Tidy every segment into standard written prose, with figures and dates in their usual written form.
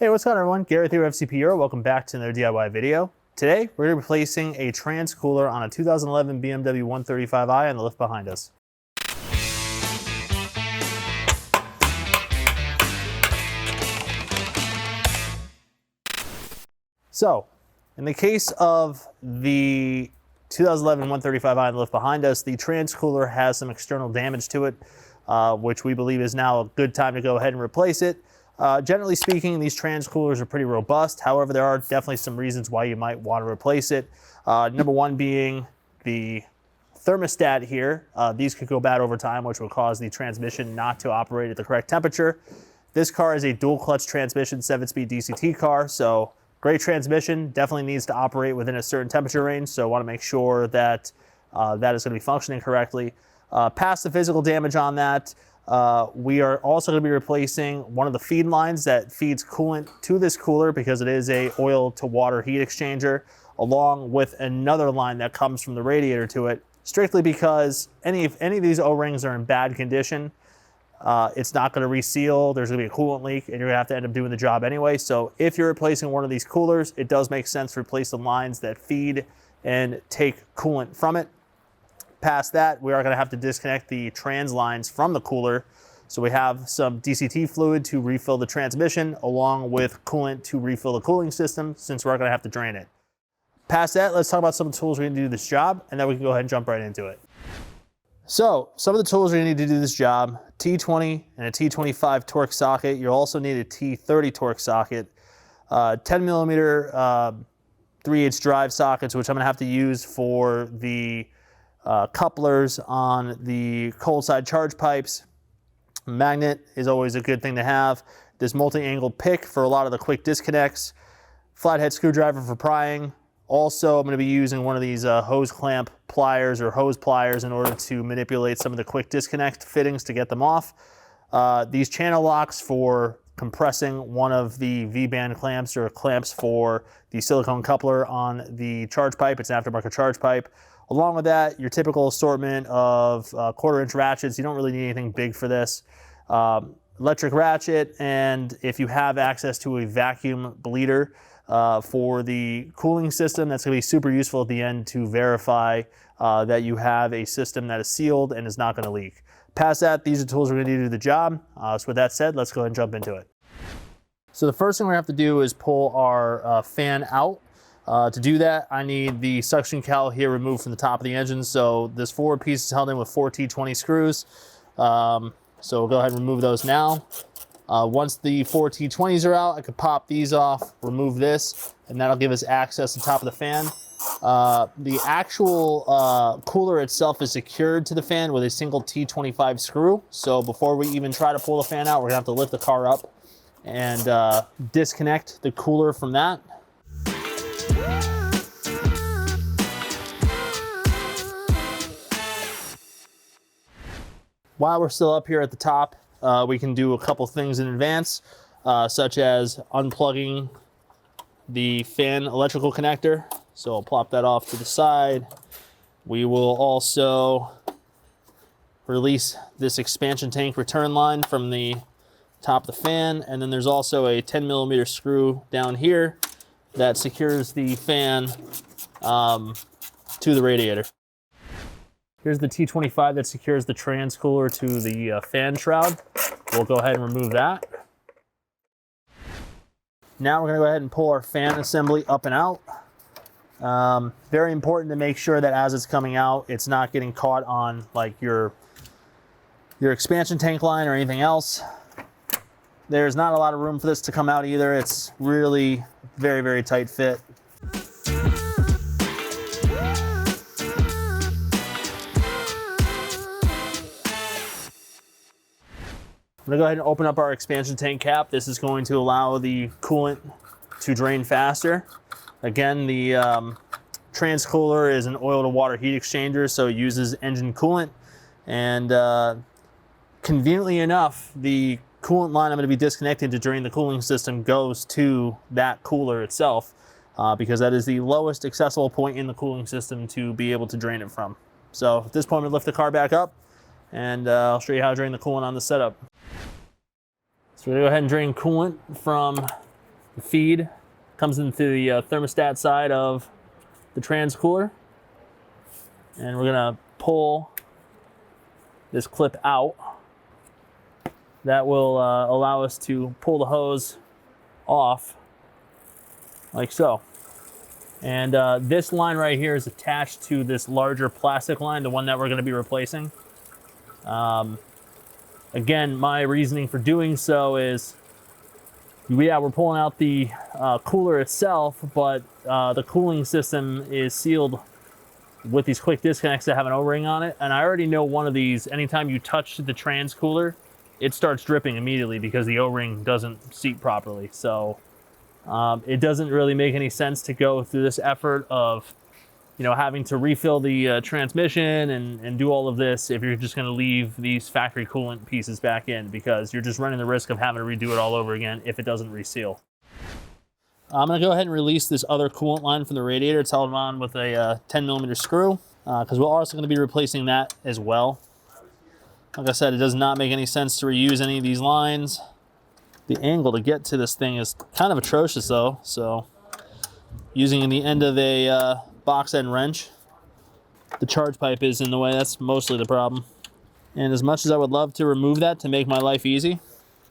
Hey, what's going on everyone? Gareth here, FCP Euro. Welcome back to another DIY video. Today, we're going to be replacing a trans cooler on a 2011 BMW 135i on the lift behind us. So, in the case of the 2011 135i on the lift behind us, the trans cooler has some external damage to it, which we believe is now a good time to go ahead and replace it. Generally speaking, these trans coolers are pretty robust. However, there are definitely some reasons why you might want to replace it. Number one being the thermostat here. These could go bad over time, which will cause the transmission not to operate at the correct temperature. This car is a dual clutch transmission, 7-speed DCT car, so great transmission, definitely needs to operate within a certain temperature range, so want to make sure that that is going to be functioning correctly. Past the physical damage on that, we are also going to be replacing one of the feed lines that feeds coolant to this cooler because it is a oil to water heat exchanger, along with another line that comes from the radiator to it, strictly because if any of these O-rings are in bad condition, it's not going to reseal, there's going to be a coolant leak, and you're going to have to end up doing the job anyway. So if you're replacing one of these coolers, it does make sense to replace the lines that feed and take coolant from it. Past that, we are going to have to disconnect the trans lines from the cooler. So we have some DCT fluid to refill the transmission, along with coolant to refill the cooling system, since we're going to have to drain it. Past that, let's talk about some of the tools we're going to do this job, and then we can go ahead and jump right into it. So some of the tools we're going to need to do this job: T20 and a T25 torque socket. You'll also need a T30 torque socket, 10 millimeter 3/8 drive sockets, which I'm going to have to use for the couplers on the cold side charge pipes. Magnet is always a good thing to have. This multi-angle pick for a lot of the quick disconnects. Flathead screwdriver for prying. Also, I'm going to be using one of these hose clamp pliers or hose pliers in order to manipulate some of the quick disconnect fittings to get them off. These channel locks for compressing one of the V-band clamps or clamps for the silicone coupler on the charge pipe. It's an aftermarket charge pipe. Along with that, your typical assortment of 1/4-inch ratchets. You don't really need anything big for this. Electric ratchet, and if you have access to a vacuum bleeder for the cooling system, that's going to be super useful at the end to verify that you have a system that is sealed and is not going to leak. Past that, these are tools we're going to need to do the job. So with that said, let's go ahead and jump into it. So the first thing we have to do is pull our fan out. To do that, I need the suction cowl here removed from the top of the engine. So this forward piece is held in with 4 T20 screws. So we'll go ahead and remove those now. Once the 4 T20s are out, I could pop these off, remove this, and that'll give us access to the top of the fan. The actual cooler itself is secured to the fan with a single T25 screw. So before we even try to pull the fan out, we're gonna have to lift the car up and disconnect the cooler from that. While we're still up here at the top, we can do a couple things in advance, such as unplugging the fan electrical connector. So I'll plop that off to the side. We will also release this expansion tank return line from the top of the fan, and then there's also a 10 millimeter screw down here that secures the fan to the radiator. Here's the T25 that secures the trans cooler to the fan shroud. We'll go ahead and remove that. Now we're going to go ahead and pull our fan assembly up and out. Very important to make sure that as it's coming out, it's not getting caught on like your expansion tank line or anything else. There's not a lot of room for this to come out either. It's really very, very tight fit. I'm going to go ahead and open up our expansion tank cap. This is going to allow the coolant to drain faster. Again, the trans cooler is an oil to water heat exchanger, so it uses engine coolant. And conveniently enough, the coolant line I'm going to be disconnecting to drain the cooling system goes to that cooler itself, because that is the lowest accessible point in the cooling system to be able to drain it from. So at this point, I'm going to lift the car back up, and I'll show you how to drain the coolant on the setup. So we're going to go ahead and drain coolant from The feed comes into the thermostat side of the trans cooler. And we're gonna pull this clip out. That will allow us to pull the hose off like so. And this line right here is attached to this larger plastic line, the one that we're gonna be replacing. Again, my reasoning for doing so is, yeah, we're pulling out the cooler itself, but the cooling system is sealed with these quick disconnects that have an O-ring on it. And I already know one of these, anytime you touch the trans cooler, it starts dripping immediately because the O-ring doesn't seat properly. So it doesn't really make any sense to go through this effort of, you know, having to refill the transmission and do all of this if you're just going to leave these factory coolant pieces back in, because you're just running the risk of having to redo it all over again if it doesn't reseal. I'm going to go ahead and release this other coolant line from the radiator. It's held on with a 10mm screw, because we're also going to be replacing that as well. Like I said, it does not make any sense to reuse any of these lines. The angle to get to this thing is kind of atrocious though, so using the end of a box end wrench. The charge pipe is in the way, that's mostly the problem. And as much as I would love to remove that to make my life easy,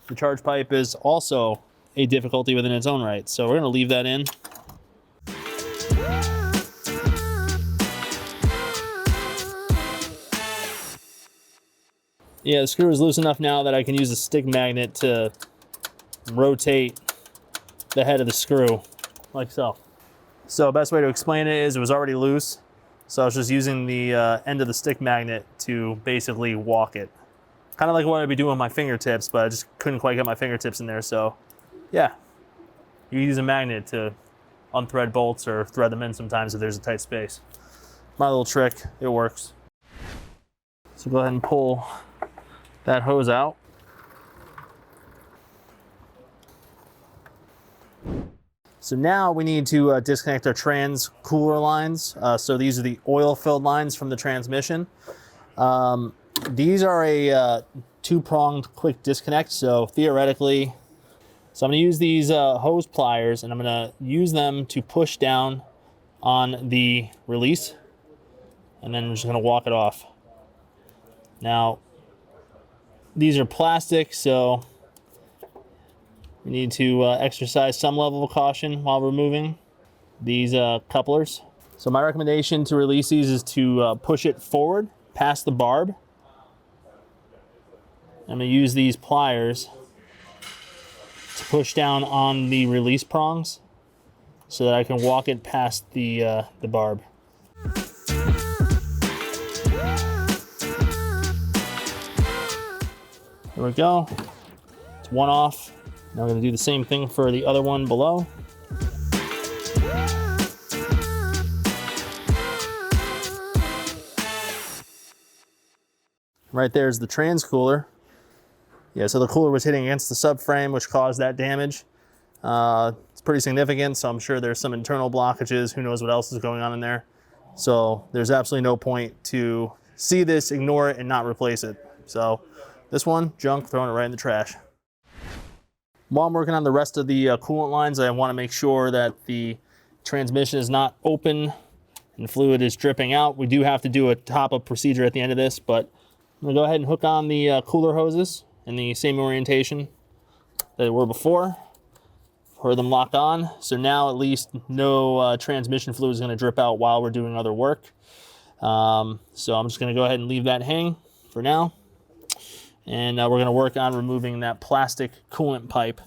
the charge pipe is also a difficulty within its own right. So we're gonna leave that in. Yeah, the screw is loose enough now that I can use a stick magnet to rotate the head of the screw, like so. So best way to explain it is it was already loose, so I was just using the end of the stick magnet to basically walk it. Kind of like what I'd be doing with my fingertips, but I just couldn't quite get my fingertips in there, so yeah. You use a magnet to unthread bolts or thread them in sometimes if there's a tight space. My little trick, it works. So go ahead and pull that hose out. So now we need to disconnect our trans cooler lines. So these are the oil-filled lines from the transmission. These are a two-pronged quick disconnect, so theoretically, so I'm going to use these hose pliers, and I'm going to use them to push down on the release, and then I'm just going to walk it off. Now, these are plastic, so we need to exercise some level of caution while removing these couplers. So my recommendation to release these is to push it forward past the barb. I'm going to use these pliers to push down on the release prongs so that I can walk it past the barb. There we go. It's one off. Now I'm going to do the same thing for the other one below. Right there's the trans cooler. Yeah, so the cooler was hitting against the subframe, which caused that damage. It's pretty significant, so I'm sure there's some internal blockages. Who knows what else is going on in there. So there's absolutely no point to see this, ignore it, and not replace it. So this one, junk, throwing it right in the trash. While I'm working on the rest of the coolant lines, I want to make sure that the transmission is not open and fluid is dripping out. We do have to do a top-up procedure at the end of this, but I'm going to go ahead and hook on the cooler hoses in the same orientation that they were before. For them lock on, so now at least no transmission fluid is going to drip out while we're doing other work. So I'm just going to go ahead and leave that hang for now. And we're going to work on removing that plastic coolant pipe.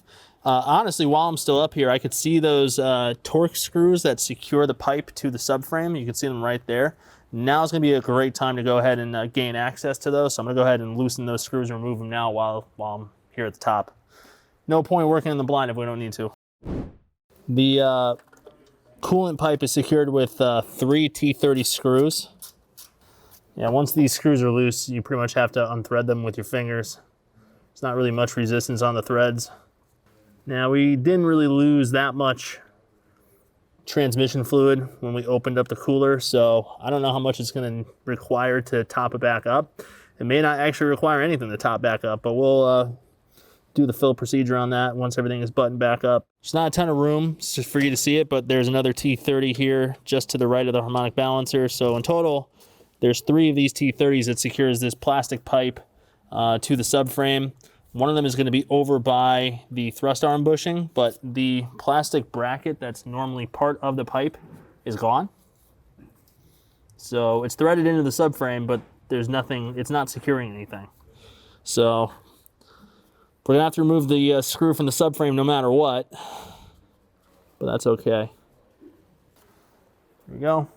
Honestly, while I'm still up here, I could see those torque screws that secure the pipe to the subframe. You can see them right there. Now is going to be a great time to go ahead and gain access to those. So I'm going to go ahead and loosen those screws and remove them now while I'm here at the top. No point working in the blind if we don't need to. The coolant pipe is secured with 3 T30 screws. Yeah, once these screws are loose, you pretty much have to unthread them with your fingers. There's not really much resistance on the threads. Now, we didn't really lose that much transmission fluid when we opened up the cooler, so I don't know how much it's going to require to top it back up. It may not actually require anything to top back up, but we'll do the fill procedure on that once everything is buttoned back up. There's not a ton of room just for you to see it, but there's another T30 here just to the right of the harmonic balancer. So in total, there's 3 of these T30s that secures this plastic pipe to the subframe. One of them is going to be over by the thrust arm bushing, but the plastic bracket that's normally part of the pipe is gone. So it's threaded into the subframe, but there's nothing, it's not securing anything. So we're going to have to remove the screw from the subframe no matter what, but that's okay. There we go.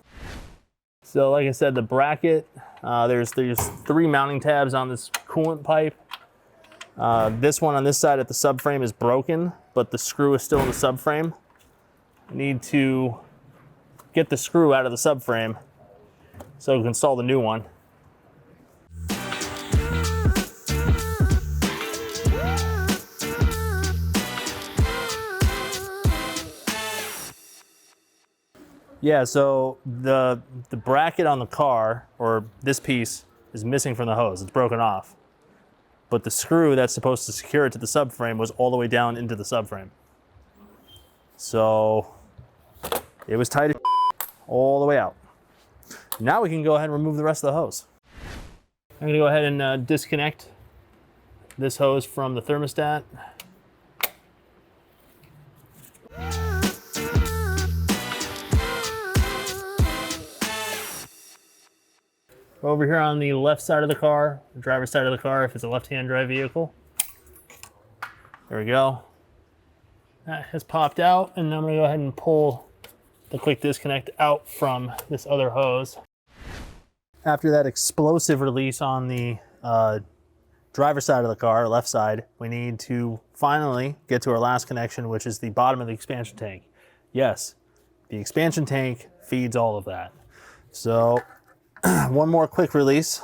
So like I said, the bracket, there's 3 mounting tabs on this coolant pipe. This one on this side at the subframe is broken, but the screw is still in the subframe. I need to get the screw out of the subframe so we can install the new one. Yeah, so the bracket on the car, or this piece, is missing from the hose. It's broken off. But the screw that's supposed to secure it to the subframe was all the way down into the subframe. So it was tight all the way out. Now we can go ahead and remove the rest of the hose. I'm gonna go ahead and disconnect this hose from the thermostat. Over here on the left side of the car, the driver's side of the car, if it's a left-hand drive vehicle. There we go. That has popped out, and I'm gonna go ahead and pull the quick disconnect out from this other hose. After that explosive release on the driver's side of the car, left side, we need to finally get to our last connection, which is the bottom of the expansion tank. Yes, the expansion tank feeds all of that. So one more quick release.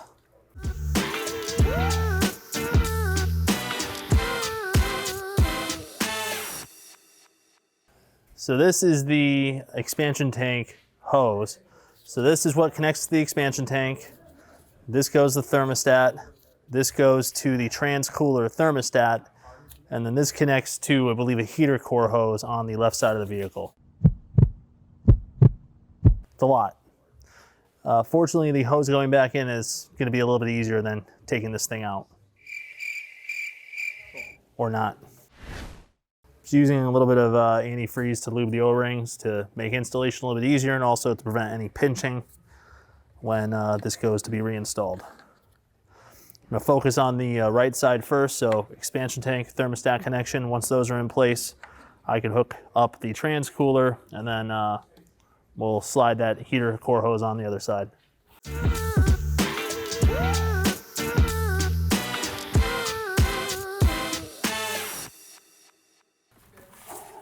So this is the expansion tank hose. So this is what connects to the expansion tank. This goes to the thermostat. This goes to the trans-cooler thermostat. And then this connects to, I believe, a heater core hose on the left side of the vehicle. It's a lot. Fortunately, the hose going back in is going to be a little bit easier than taking this thing out. Or not. Just using a little bit of antifreeze to lube the O-rings to make installation a little bit easier and also to prevent any pinching when this goes to be reinstalled. I'm going to focus on the right side first, so expansion tank, thermostat connection. Once those are in place, I can hook up the trans cooler and then we'll slide that heater core hose on the other side.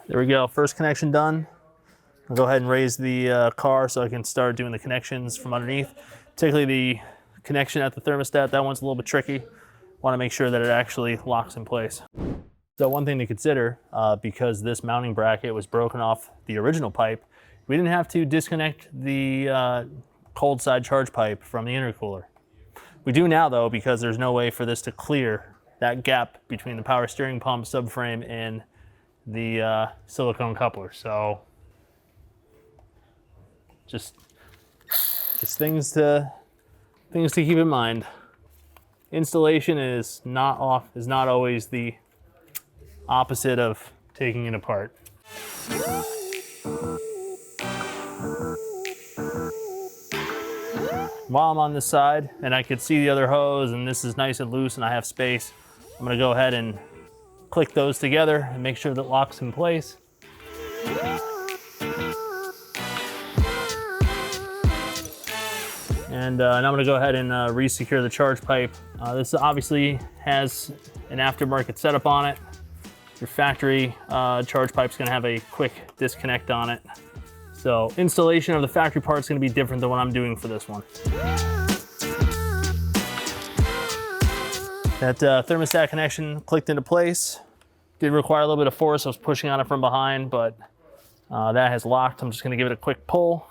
There we go, first connection done. I'll go ahead and raise the car so I can start doing the connections from underneath. Particularly the connection at the thermostat, that one's a little bit tricky. Want to make sure that it actually locks in place. So one thing to consider, because this mounting bracket was broken off the original pipe, we didn't have to disconnect the cold side charge pipe from the intercooler. We do now though, because there's no way for this to clear that gap between the power steering pump subframe and the silicone coupler. So just things to keep in mind. Installation is not always the opposite of taking it apart. While I'm on this side and I could see the other hose and this is nice and loose and I have space, I'm gonna go ahead and click those together and make sure that locks in place. And now I'm gonna go ahead and re-secure the charge pipe. This obviously has an aftermarket setup on it. Your factory charge pipe's gonna have a quick disconnect on it. So installation of the factory part's gonna be different than what I'm doing for this one. That thermostat connection clicked into place. Did require a little bit of force. I was pushing on it from behind, but that has locked. I'm just gonna give it a quick pull.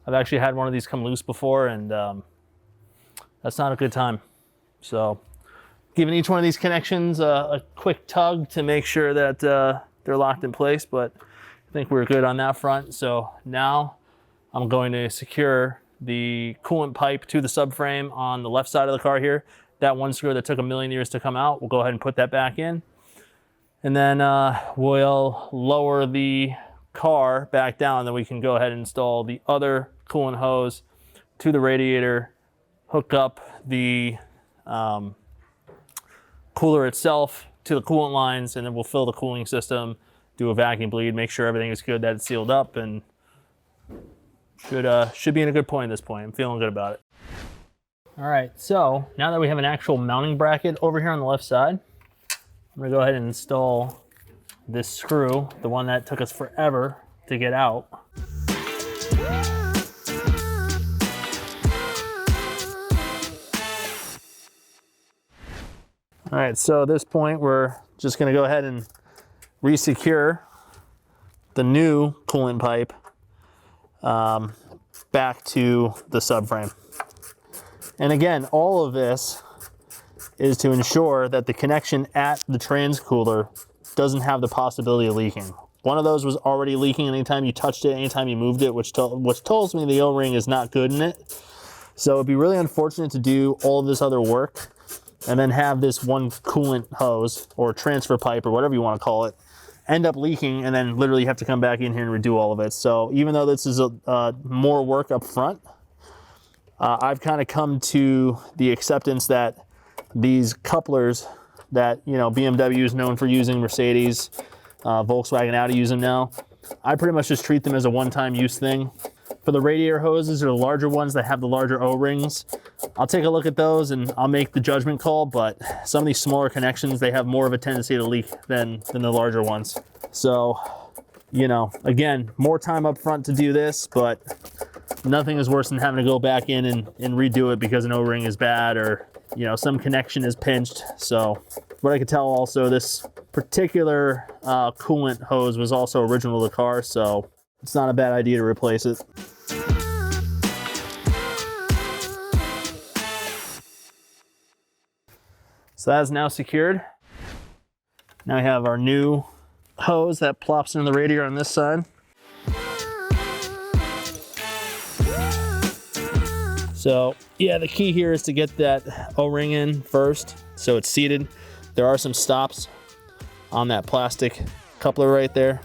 I've actually had one of these come loose before and that's not a good time. So giving each one of these connections a quick tug to make sure that they're locked in place, but I think we're good on that front. So now I'm going to secure the coolant pipe to the subframe on the left side of the car here. That one screw that took a million years to come out, we'll go ahead and put that back in. And then we'll lower the car back down, then we can go ahead and install the other coolant hose to the radiator, hook up the cooler itself to the coolant lines, and then we'll fill the cooling system, do a vacuum bleed, make sure everything is good, that it's sealed up, and should be in a good point at this point. I'm feeling good about it. All right, so now that we have an actual mounting bracket over here on the left side, I'm gonna go ahead and install this screw, the one that took us forever to get out. All right, so at this point, we're just gonna go ahead and re-secure the new coolant pipe back to the subframe. And again, all of this is to ensure that the connection at the transcooler doesn't have the possibility of leaking. One of those was already leaking anytime you touched it, anytime you moved it, which tells me the O-ring is not good in it. So it'd be really unfortunate to do all of this other work and then have this one coolant hose or transfer pipe or whatever you want to call it end up leaking, and then literally have to come back in here and redo all of it. So even though this is more work up front, I've kind of come to the acceptance that these couplers that, you know, BMW is known for using, Mercedes, Volkswagen, Audi use them now, I pretty much just treat them as a one-time use thing. For the radiator hoses, or the larger ones that have the larger O-rings, I'll take a look at those and I'll make the judgment call, but some of these smaller connections, they have more of a tendency to leak than the larger ones. So, you know, again, more time up front to do this, but nothing is worse than having to go back in and redo it because an O-ring is bad, or, you know, some connection is pinched. So what I could tell also, this particular coolant hose was also original to the car, so it's not a bad idea to replace it. So that is now secured. Now we have our new hose that plops into the radiator on this side. So yeah, the key here is to get that O-ring in first so it's seated. There are some stops on that plastic coupler right there,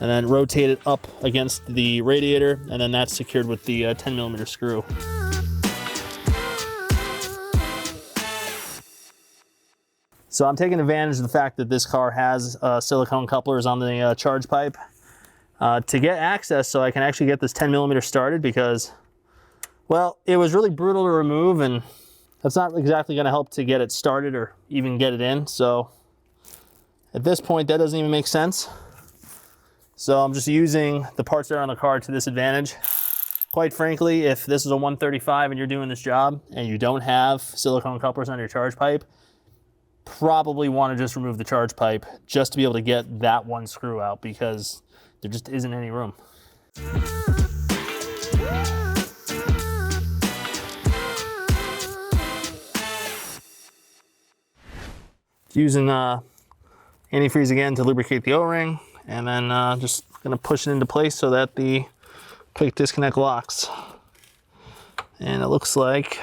and then rotate it up against the radiator, and then that's secured with the 10mm screw. So I'm taking advantage of the fact that this car has silicone couplers on the charge pipe to get access so I can actually get this 10mm started, because, well, it was really brutal to remove, and that's not exactly going to help to get it started or even get it in. So at this point, that doesn't even make sense. So I'm just using the parts that are on the car to this advantage. Quite frankly, if this is a 135 and you're doing this job and you don't have silicone couplers on your charge pipe, probably want to just remove the charge pipe just to be able to get that one screw out, because there just isn't any room. Using antifreeze again to lubricate the O-ring, and then just gonna push it into place so that the quick disconnect locks. And it looks like,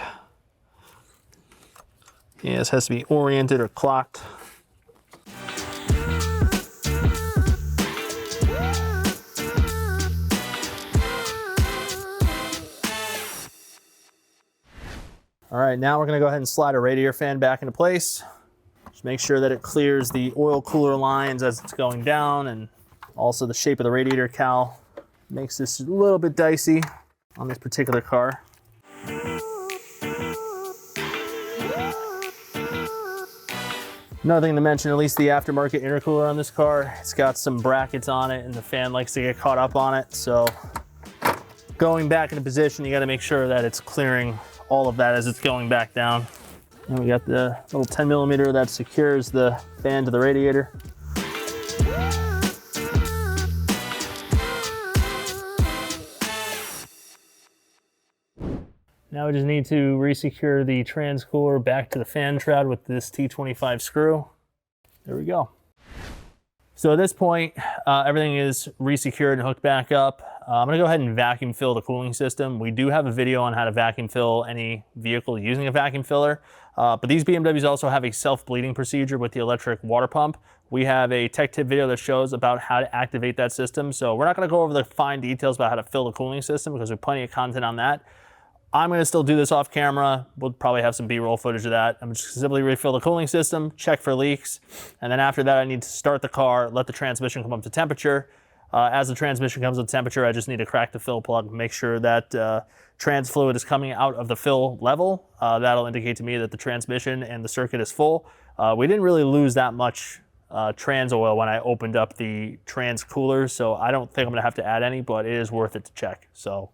yeah, this has to be oriented or clocked. All right, now we're gonna go ahead and slide a radiator fan back into place. Just make sure that it clears the oil cooler lines as it's going down, and also the shape of the radiator cowl makes this a little bit dicey on this particular car. Another thing to mention, at least the aftermarket intercooler on this car, it's got some brackets on it and the fan likes to get caught up on it. So going back into position, you got to make sure that it's clearing all of that as it's going back down. And we got the little 10mm that secures the fan to the radiator. Now we just need to resecure the trans cooler back to the fan shroud with this T25 screw. There we go. So at this point, everything is resecured and hooked back up. I'm gonna go ahead and vacuum fill the cooling system. We do have a video on how to vacuum fill any vehicle using a vacuum filler, but these BMWs also have a self-bleeding procedure with the electric water pump. We have a tech tip video that shows about how to activate that system. So we're not gonna go over the fine details about how to fill the cooling system because there's plenty of content on that. I'm gonna still do this off camera. We'll probably have some B-roll footage of that. I'm just simply refill the cooling system, check for leaks, and then after that I need to start the car, let the transmission come up to temperature. As the transmission comes up to temperature, I just need to crack the fill plug, make sure that trans fluid is coming out of the fill level. That'll indicate to me that the transmission and the circuit is full. We didn't really lose that much trans oil when I opened up the trans cooler, so I don't think I'm gonna have to add any, but it is worth it to check. So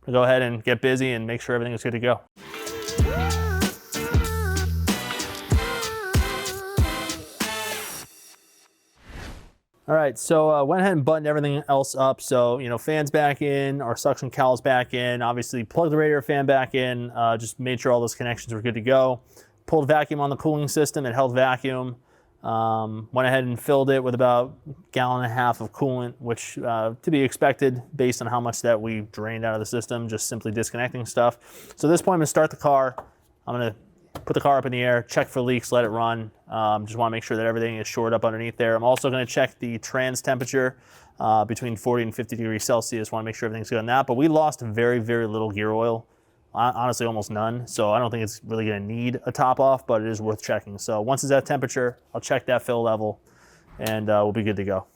I'm gonna go ahead and get busy and make sure everything is good to go. All right, so went ahead and buttoned everything else up. So, you know, fans back in, our suction cowls back in, obviously plugged the radiator fan back in, just made sure all those connections were good to go. Pulled vacuum on the cooling system, it held vacuum. Went ahead and filled it with about 1.5 gallons of coolant, which to be expected based on how much that we drained out of the system, just simply disconnecting stuff. So at this point, I'm gonna start the car. I'm gonna put the car up in the air, check for leaks, let it run. Just wanna make sure that everything is shored up underneath there. I'm also gonna check the trans temperature between 40 and 50 degrees Celsius. Wanna make sure everything's good on that, but we lost very, very little gear oil. Honestly, almost none. So I don't think it's really gonna need a top off, but it is worth checking. So once it's at temperature, I'll check that fill level and we'll be good to go.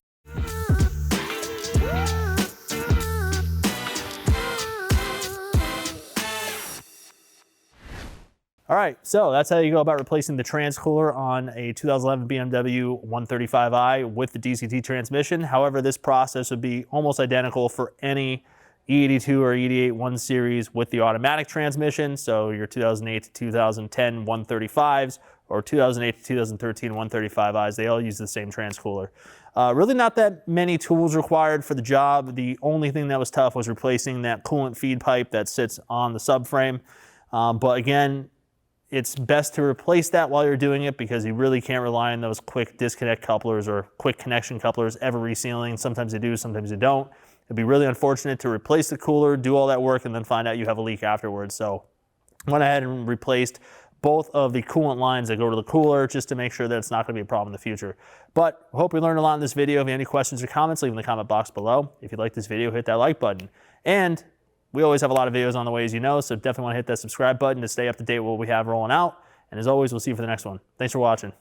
All right, so that's how you go about replacing the trans cooler on a 2011 BMW 135i with the DCT transmission. However, this process would be almost identical for any E82 or E88 1 Series with the automatic transmission. So your 2008 to 2010 135s or 2008 to 2013 135is, they all use the same trans cooler. Really not that many tools required for the job. The only thing that was tough was replacing that coolant feed pipe that sits on the subframe. But again, it's best to replace that while you're doing it because you really can't rely on those quick disconnect couplers or quick connection couplers ever resealing. Sometimes they do, sometimes they don't. It'd be really unfortunate to replace the cooler, do all that work, and then find out you have a leak afterwards. So I went ahead and replaced both of the coolant lines that go to the cooler just to make sure that it's not gonna be a problem in the future. But I hope you learned a lot in this video. If you have any questions or comments, leave them in the comment box below. If you like this video, hit that like button. And we always have a lot of videos on the way, as you know, so definitely want to hit that subscribe button to stay up to date with what we have rolling out. And as always, we'll see you for the next one. Thanks for watching.